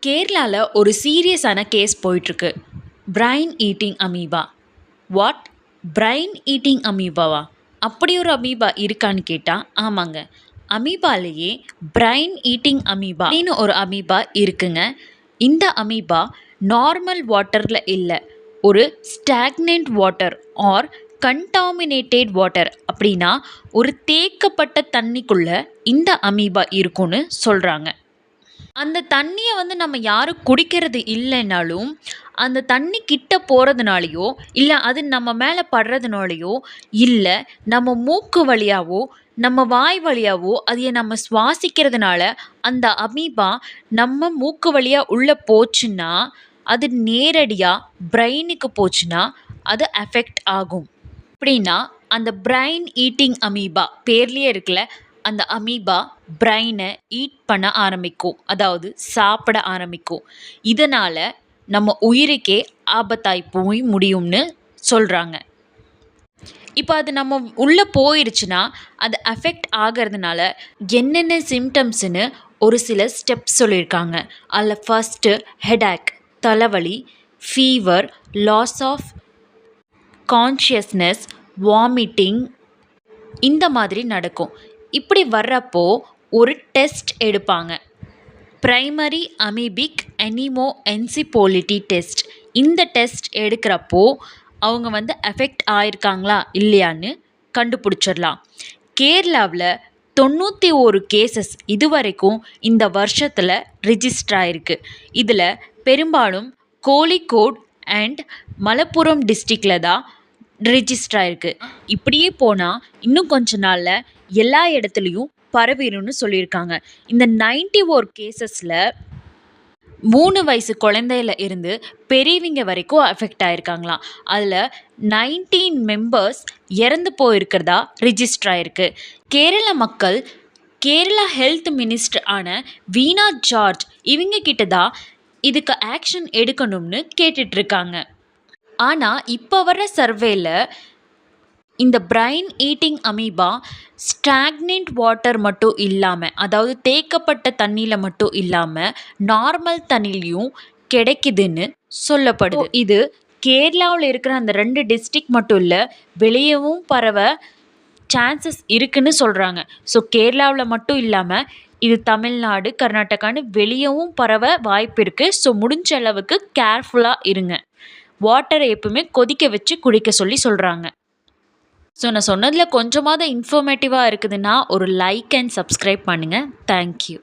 கேரளாவில் ஒரு சீரியஸான கேஸ் போயிட்டுருக்கு. Brain eating amoeba. What? Brain eating அமீபாவா? அப்படி ஒரு அமீபா இருக்கான்னு கேட்டால் ஆமாங்க. அமீபாலேயே பிரைன் ஈட்டிங் அமீபா அப்படின்னு ஒரு அமீபா இருக்குங்க. இந்த அமீபா நார்மல் வாட்டரில் இல்லை, ஒரு stagnant water or contaminated water, அப்படின்னா ஒரு தேக்கப்பட்ட தண்ணிக்குள்ளே இந்த அமீபா இருக்குன்னு சொல்கிறாங்க. அந்த தண்ணியை நம்ம யாரும் குடிக்கிறது இல்லைன்னாலும் அந்த தண்ணி கிட்ட போகிறதுனாலையோ இல்லை அது நம்ம மேலே படுறதுனாலையோ இல்லை நம்ம மூக்கு வழியாவோ நம்ம வாய் வழியாவோ அதையை நம்ம சுவாசிக்கிறதுனால அந்த அமீபா நம்ம மூக்கு வழியாக உள்ளே போச்சுன்னா அது நேரடியாக பிரெயினுக்கு போச்சுன்னா அது அஃபெக்ட் ஆகும். அப்படின்னா அந்த பிரைன் ஈட்டிங் அமீபா பேர்லேயே இருக்குல்ல, அந்த அமீபா பிரைனை ஈட் பண்ண ஆரம்பிக்கும், அதாவது சாப்பிட ஆரம்பிக்கும். இதனால் நம்ம உயிருக்கே ஆபத்தாய் போய் முடியும்னு சொல்கிறாங்க. இப்போ அது நம்ம உள்ளே போயிடுச்சுன்னா அது அஃபெக்ட் ஆகிறதுனால என்னென்ன சிம்டம்ஸ்னு ஒரு சில ஸ்டெப்ஸ் சொல்லியிருக்காங்க. அதில் ஃபஸ்ட்டு ஹெடேக், தலைவலி, fever, loss of consciousness, vomiting, இந்த மாதிரி நடக்கும். இப்படி வர்றப்போ ஒரு டெஸ்ட் எடுப்பாங்க, பிரைமரி அமீபிக் எனிமோஎன்சிபோலிட்டி டெஸ்ட். இந்த டெஸ்ட் எடுக்கிறப்போ அவங்க அஃபெக்ட் ஆயிருக்காங்களா இல்லையான்னு கண்டுபிடிச்சிடலாம். கேரளாவில் 91 கேசஸ் இதுவரைக்கும் இந்த வருஷத்தில் ரிஜிஸ்டர் ஆகிருக்கு. இதில் பெரும்பாலும் கோழிக்கோட் அண்ட் மலப்புரம் டிஸ்ட்ரிக்டில் தான் ரிஜிஸ்டர் ஆகிருக்கு. இப்படியே போனால் இன்னும் கொஞ்ச நாளில் எல்லா இடத்துலையும் பரவிடும்னு சொல்லியிருக்காங்க. இந்த 91 கேசஸில் 3 வயசு குழந்தையில இருந்து பெரியவங்க வரைக்கும் அஃபெக்ட் ஆகிருக்காங்களாம். அதில் 19 மெம்பர்ஸ் இறந்து போயிருக்கிறதா ரிஜிஸ்டர் ஆகிருக்கு. கேரள மக்கள் கேரளா ஹெல்த் மினிஸ்டர் ஆன வீணா ஜார்ஜ் இவங்க கிட்ட தான் இதுக்கு ஆக்ஷன் எடுக்கணும்னு கேட்டுட்ருக்காங்க. ஆனால் இப்போ வர்ற சர்வேல இந்த brain eating amoeba stagnant water மட்டும் இல்லாமல், அதாவது தேக்கப்பட்ட தண்ணியில் மட்டும் இல்லாமல் நார்மல் தண்ணிலையும் கிடைக்குதுன்னு சொல்லப்படுது. இது கேரளாவில் இருக்கிற அந்த 2 டிஸ்ட்ரிக்ட் மட்டும் இல்லை, வெளியவும் பரவ சான்சஸ் இருக்குன்னு சொல்கிறாங்க. ஸோ கேரளாவில் மட்டும் இல்லாமல் இது தமிழ்நாடு, கர்நாடகான்னு வெளியவும் பரவ வாய்ப்பு இருக்குது. ஸோ முடிஞ்ச அளவுக்கு கேர்ஃபுல்லாக இருங்க. வாட்டரை எப்பவுமே கொதிக்க வச்சு குடிக்க சொல்கிறாங்க. ஸோ நான் சொன்னதில் கொஞ்சமாவது இன்ஃபர்மேட்டிவாக இருக்குதுன்னா ஒரு லைக் அண்ட் சப்ஸ்கிரைப் பண்ணுங்கள். தேங்க்யூ.